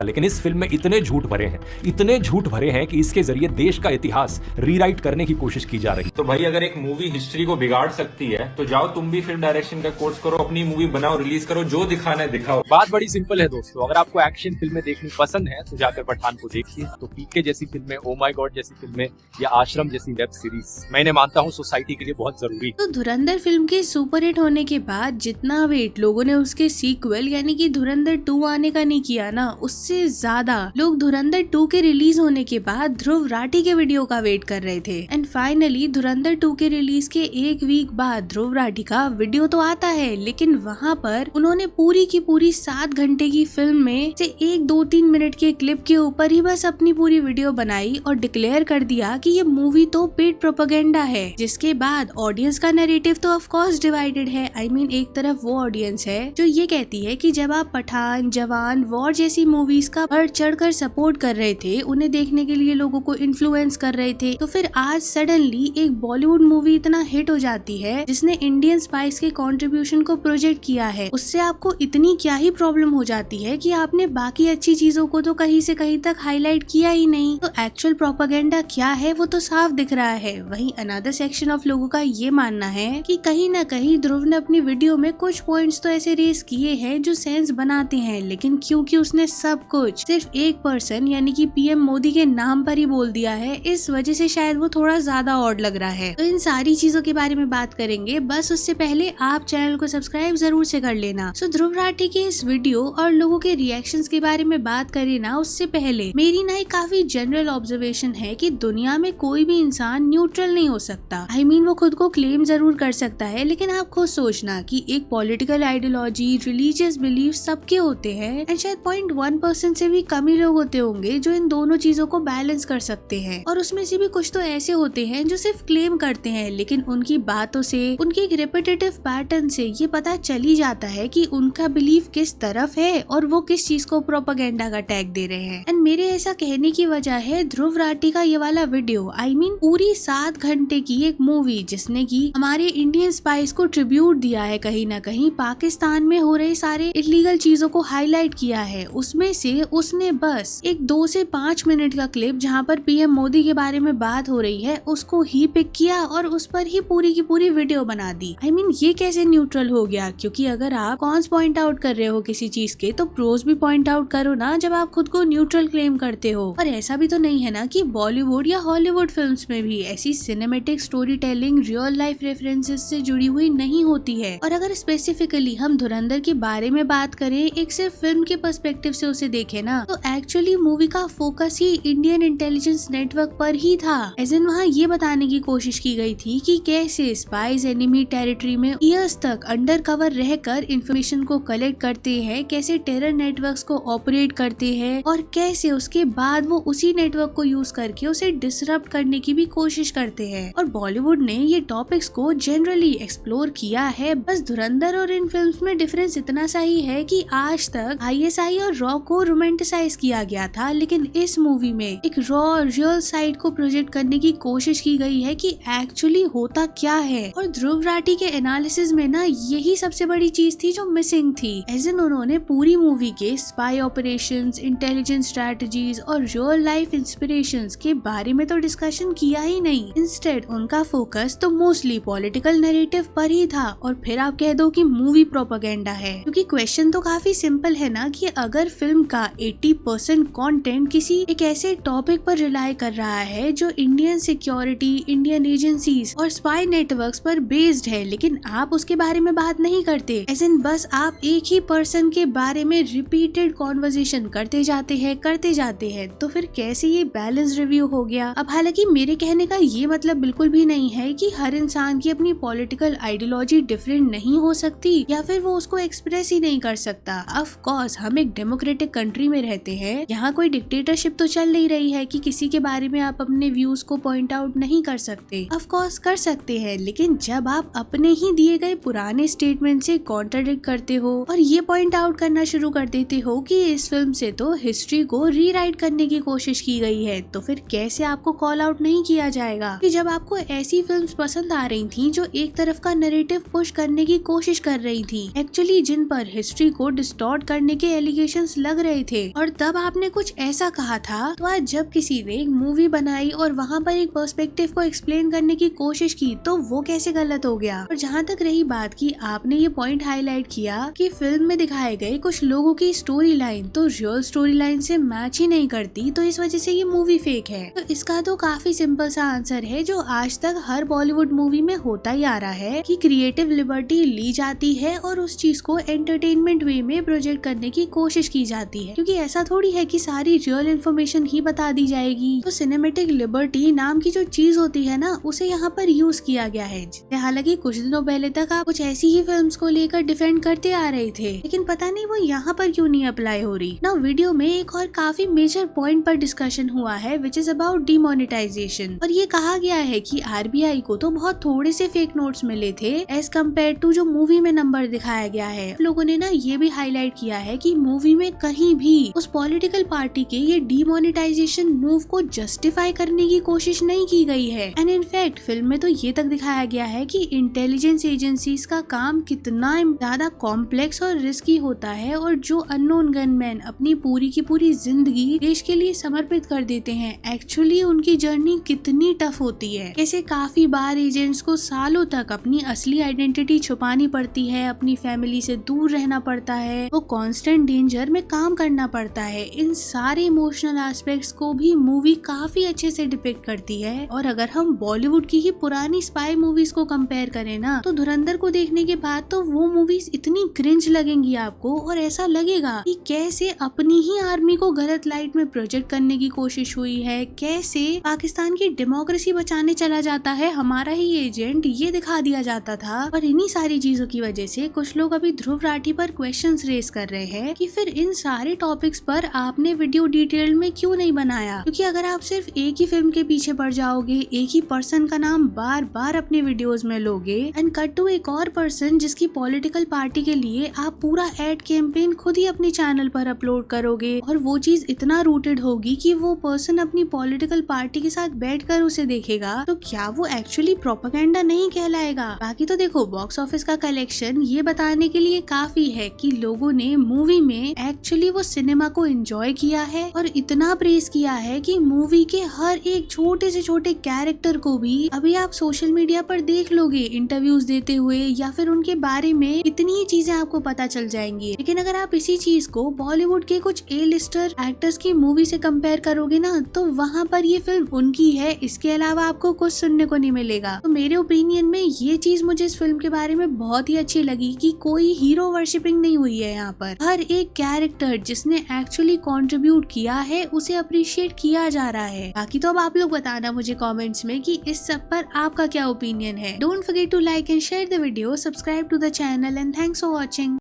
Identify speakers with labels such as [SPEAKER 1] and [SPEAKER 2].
[SPEAKER 1] लेकिन इस फिल्म में इतने झूठ भरे हैं कि इसके जरिए देश का इतिहास रीराइट करने की कोशिश की जा रही।
[SPEAKER 2] तो भाई अगर एक मूवी हिस्ट्री को बिगाड़ सकती है तो जाओ तुम भी फिल्म डायरेक्शन का कोर्स करो, अपनी मूवी बनाओ, रिलीज करो, जो दिखाना है दिखाओ।
[SPEAKER 3] बात बड़ी सिंपल है दोस्तों, अगर आपको एक्शन फिल्में देखनी पसंद है तो जाकर पठान को देखिए। तो पीके जैसी फिल्में, ओ माय गॉड जैसी फिल्में या आश्रम जैसी वेब सीरीज मैंने मानता हूँ सोसाइटी के लिए बहुत जरूरी।
[SPEAKER 4] तो धुरंधर फिल्म के सुपरहिट होने के बाद जितना वेट लोगों ने उसके सीक्वल यानी कि धुरंधर 2 आने का नहीं किया ना, उससे ज्यादा लोग धुरंधर 2 के रिलीज होने के बाद ध्रुव राठी के वीडियो का वेट कर रहे थे। एंड फाइनली धुरंधर 2 के रिलीज के 1 वीक बाद ध्रुव राठी का वीडियो तो आता है, लेकिन वहाँ पर उन्होंने पूरी की पूरी 7 घंटे की फिल्म में से 1-2-3 मिनट के क्लिप के ऊपर ही बस अपनी पूरी वीडियो बनाई और डिक्लेयर कर दिया कि ये मूवी तो पेड प्रोपेगेंडा है। जिसके बाद ऑडियंस का नैरेटिव तो ऑफ कोर्स डिवाइडेड है। I mean, एक तरफ वो ऑडियंस है जो ये कहती है कि जब आप पठान, जवान, वॉर जैसी मूवीज का बढ़ चढ़कर सपोर्ट कर रहे थे, उन्हें देखने के लिए लोगों को इन्फ्लुएंस कर रहे थे, तो फिर आज सडनली एक बॉलीवुड मूवी इतना हिट हो जाती है जिसने इंडियन स्पाइस के कंट्रीब्यूशन को प्रोजेक्ट किया है, उससे आपको इतनी क्या ही प्रॉब्लम हो जाती है कि आपने बाकी अच्छी चीजों को तो कहीं से कहीं तक हाईलाइट किया ही नहीं। तो एक्चुअल प्रोपेगेंडा क्या है वो तो साफ दिख रहा है। वहीं अनदर सेक्शन ऑफ लोगों का ये मानना है कि कहीं न कहीं ध्रुव ने अपनी वीडियो में कुछ पॉइंट्स तो ऐसे रेस किए हैं जो सेंस बनाते हैं, लेकिन क्योंकि उसने सब कुछ सिर्फ एक पर्सन यानी कि पीएम मोदी के नाम पर ही बोल दिया है, इस वजह से शायद वो थोड़ा ज्यादा ऑड लग रहा है। तो इन सारी चीजों के बारे में बात करेंगे, बस उससे पहले आप चैनल को सब्सक्राइब जरूर से कर लेना। सो ध्रुव राठी के इस वीडियो और लोगों के रिएक्शंस के बारे में बात करें ना, उससे पहले मेरी ना एक काफी जनरल ऑब्जर्वेशन है कि दुनिया में कोई भी इंसान न्यूट्रल नहीं हो सकता। I mean, वो खुद को क्लेम जरूर कर सकता है, लेकिन आप खुद सोचना कि एक पॉलिटिकल आइडियोलॉजी, रिलीजियस बिलीफ सबके होते हैं एंड शायद 0.1% से भी कम ही लोग होते होंगे जो इन दोनों चीजों को बैलेंस कर सकते हैं। और उसमें से भी कुछ तो ऐसे होते हैं जो सिर्फ क्लेम करते हैं, लेकिन उनकी बातों से, उनके एक रिपीटेटिव पैटर्न से ये पता चल ही जाता है कि उनका बिलीफ किस तरफ है और वो किस चीज को प्रोपेगेंडा का टैग दे रहे हैं। एंड मेरे ऐसा कहने की वजह है ध्रुव राठी का ये वाला वीडियो, I mean, पूरी 7 घंटे की एक मूवी जिसने की हमारे इंडियन स्पाइस को ट्रिब्यूट दिया है, कहीं ना कहीं पाकिस्तान में हो रहे सारे इलीगल चीजों को हाईलाइट किया है, उसमें से उसने बस एक 2 से 5 मिनट का क्लिप जहाँ पर पीएम मोदी के बारे में बात हो रही है उसको ही पिक किया और उस पर ही पूरी की पूरी वीडियो बना दी। I mean, ये कैसे न्यूट्रल हो गया? क्योंकि अगर आप कॉन्स पॉइंट आउट कर रहे हो किसी चीज के तो प्रोज भी पॉइंट आउट करो ना, जब आप खुद को न्यूट्रल क्लेम करते हो। और ऐसा भी तो नहीं है ना कि बॉलीवुड या हॉलीवुड फिल्म्स में भी ऐसी cinematic story telling real life references से जुड़ी हुई नहीं होती है। और अगर स्पेसिफिकली हम धुरंधर के बारे में बात करें, एक सिर्फ फिल्म के पर्सपेक्टिव से उसे देखें ना, तो एक्चुअली मूवी का फोकस ही इंडियन इंटेलिजेंस नेटवर्क पर ही था। एज इन वहाँ ये बताने की कोशिश की गई थी कि कैसे स्पाइस एनिमी टेरिटरी में ईयर्स तक अंडर कवर रहकर इंफॉर्मेशन को कलेक्ट करते हैं, कैसे टेरर नेटवर्क्स को ऑपरेट करते हैं और कैसे उसके बाद वो उसी नेटवर्क को यूज करके उसे डिसरप्ट करने की भी कोशिश करते हैं। और बॉलीवुड ने ये टॉपिक्स को जनरली एक्सप्लोर किया है। बस धुरंधर और इन फिल्म्स में डिफरेंस इतना सा ही है कि आज तक आईएसआई और रॉ को रोमांटिसाइज किया गया था, लेकिन इस मूवी में एक रॉ रियल साइड को प्रोजेक्ट करने की कोशिश की गई है कि एक्चुअली होता क्या है। और ध्रुव राठी के एनालिसिस में ना यही सबसे बड़ी चीज थी जो मिसिंग थी। एज इन उन्होंने पूरी मूवी के स्पाई ऑपरेशंस, इंटेलिजेंस स्ट्रेटजीज और रियल लाइफ इंस्पिरेशंस के बारे में तो डिस्कशन किया ही नहीं। इंस्टेड उनका फोकस तो मोस्टली पॉलिटिकल नैरेटिव पर ही था। और फिर आप कह दो कि मूवी प्रोपेगेंडा है, क्योंकि क्वेश्चन तो काफी सिंपल है ना कि अगर फिल्म का 80% कंटेंट किसी एक ऐसे टॉपिक पर रिलाई कर रहा है जो इंडियन सिक्योरिटी, इंडियन एजेंसीज और स्पाई नेटवर्क्स पर बेस्ड है, लेकिन आप उसके बारे में बात नहीं करते, एज इन बस आप एक ही पर्सन के बारे में रिपीटेड कॉन्वर्सेशन करते जाते हैं, तो फिर कैसे ये बैलेंस रिव्यू हो गया? अब हालांकि मेरे कहने का ये मतलब बिल्कुल भी नहीं है कि हर इंसान की अपनी पॉलिटिकल आइडियोलॉजी डिफरेंट नहीं हो सकती या फिर वो उसको एक्सप्रेस ही नहीं कर सकता। ऑफ कोर्स हम एक डेमोक्रेटिक कंट्री में रहते हैं, यहाँ कोई डिक्टेटरशिप तो चल नहीं रही है कि किसी के बारे में आप अपने व्यूज को पॉइंट आउट नहीं कर सकते। ऑफ कोर्स कर सकते हैं, लेकिन जब आप अपने ही दिए गए पुराने स्टेटमेंट से कॉन्ट्राडिक्ट करते हो और ये पॉइंट आउट करना शुरू कर देते हो कि इस फिल्म से तो हिस्ट्री को रीराइट करने की कोशिश की गई है, तो फिर कैसे आपको कॉल आउट नहीं किया जाएगा कि जब आपको ऐसी फिल्म्स पसंद आ रही थी जो एक तरफ का नैरेटिव पुश करने की कोशिश कर रही थी, एक्चुअली जिन पर हिस्ट्री को डिस्टॉर्ट करने के एलिगेशंस लग रहे थे और तब आपने कुछ ऐसा कहा था। तो आज जब किसी ने एक मूवी बनाई और वहाँ पर एक पर्सपेक्टिव को एक्सप्लेन करने की कोशिश की तो वो कैसे गलत हो गया। और जहाँ तक रही बात की आपने ये पॉइंट हाईलाइट किया कि फिल्म में दिखाए गए कुछ लोगों की स्टोरी लाइन तो रियल स्टोरी लाइन से मैच ही नहीं करती, तो इस वजह से ये मूवी फेक है। तो इसका तो काफी सिंपल सा आंसर है जो आज तक हर बॉलीवुड मूवी में होता ही आ रहा है कि क्रिएटिव लिबर्टी ली जाती है और उस चीज को एंटरटेनमेंट वे में प्रोजेक्ट करने की कोशिश की जाती है, क्योंकि ऐसा थोड़ी है कि सारी रियल इन्फॉर्मेशन ही बता दी जाएगी। तो सिनेमेटिक लिबर्टी नाम की जो चीज होती है ना उसे यहाँ पर यूज किया गया है। हालांकि कुछ दिनों पहले तक आप कुछ ऐसी ही फिल्म्स को लेकर डिफेंड करते आ रहे थे, लेकिन पता नहीं वो यहाँ पर क्यों नहीं अप्लाई हो रही ना। वीडियो में एक और काफी मेजर पॉइंट पर डिस्कशन हुआ है विच इज अबाउट डिमोनेटाइजेशन, और ये कहा गया है कि आरबीआई को तो बहुत थोड़े से फेक नोट्स मिले थे एज कम्पेयर टू जो मूवी में नंबर दिखाया गया है। लोगों ने ना ये भी हाईलाइट किया है कि मूवी में कहीं भी उस पॉलिटिकल पार्टी के ये डिमोनेटाइजेशन मूव को जस्टिफाई करने की कोशिश नहीं की गई है। एंड इनफैक्ट फिल्म में तो ये तक दिखाया गया है कि इंटेलिजेंस एजेंसीज का काम कितना ज्यादा कॉम्प्लेक्स और रिस्की होता है और जो अननोन गनमैन अपनी पूरी की पूरी जिंदगी देश के लिए समर्पित कर देते हैं, एक्चुअली उनकी जर्नी कितनी टफ होती है। कैसे काफी बार एजेंट्स को सालों तक अपनी असली आइडेंटिटी छुपानी पड़ती है, अपनी फैमिली से दूर रहना पड़ता है, वो कांस्टेंट डेंजर में काम करना पड़ता है। इन सारे इमोशनल एस्पेक्ट्स को भी मूवी काफी अच्छे से डिपिक्ट करती है। और अगर हम बॉलीवुड की ही पुरानी स्पाई मूवीज को कंपेयर करें ना तो धुरंधर को देखने के बाद तो वो मूवीज इतनी क्रिंज लगेंगी आपको और ऐसा लगेगा कि कैसे अपनी ही आर्मी को गलत लाइट में प्रोजेक्ट करने की कोशिश हुई है, कैसे पाकिस्तान की डेमोक्रेसी बचाने चला जाता है हमारा ही एजेंट, ये दिखा दिया जाता था। और इन्हीं सारी चीजों की वजह से कुछ लोग अभी ध्रुव राठी पर क्वेश्चंस रेज कर रहे हैं कि फिर इन सारे टॉपिक्स पर आपने वीडियो डिटेल में क्यों नहीं बनाया, क्योंकि अगर आप सिर्फ एक ही फिल्म के पीछे पड़ जाओगे, एक ही पर्सन का नाम बार बार अपने वीडियोस में लोगे एंड कट टू एक और पर्सन जिसकी पॉलिटिकल पार्टी के लिए आप पूरा एड कैंपेन खुद ही अपने चैनल पर अपलोड करोगे और वो चीज इतना रूटेड होगी कि वो पर्सन अपनी पॉलिटिकल पार्टी के साथ बैठकर उसे देखेगा, तो क्या वो एक्चुअली प्रोपेगेंडा नहीं कहलाएगा। बाकी तो देखो बॉक्स ऑफिस का कलेक्शन ये बताने के लिए काफी है कि लोगों ने मूवी में एक्चुअली वो सिनेमा को एंजॉय किया है और इतना प्रेज किया है कि मूवी के हर एक छोटे से छोटे कैरेक्टर को भी अभी आप सोशल मीडिया पर देख लोगे इंटरव्यूज देते हुए या फिर उनके बारे में इतनी ही चीजें आपको पता चल जाएंगी। लेकिन अगर आप इसी चीज को बॉलीवुड के कुछ ए लिस्टर एक्टर्स की मूवी से कंपेयर करोगे ना तो वहाँ पर ये फिल्म उनकी है, इसके अलावा आपको कुछ सुनने को नहीं मिलेगा। तो मेरे ओपिनियन में ये चीज मुझे इस फिल्म के बारे में बहुत ही अच्छी लगी कि कोई हीरो वर्शिपिंग नहीं हुई है यहाँ पर। हर एक कैरेक्टर जिसने एक्चुअली कंट्रीब्यूट किया है उसे अप्रिशिएट किया जा रहा है। बाकी तो अब आप लोग बताना मुझे कमेंट्स में कि इस सब पर आपका क्या ओपिनियन है। Don't forget to like and share the video, subscribe to the channel and thanks for watching.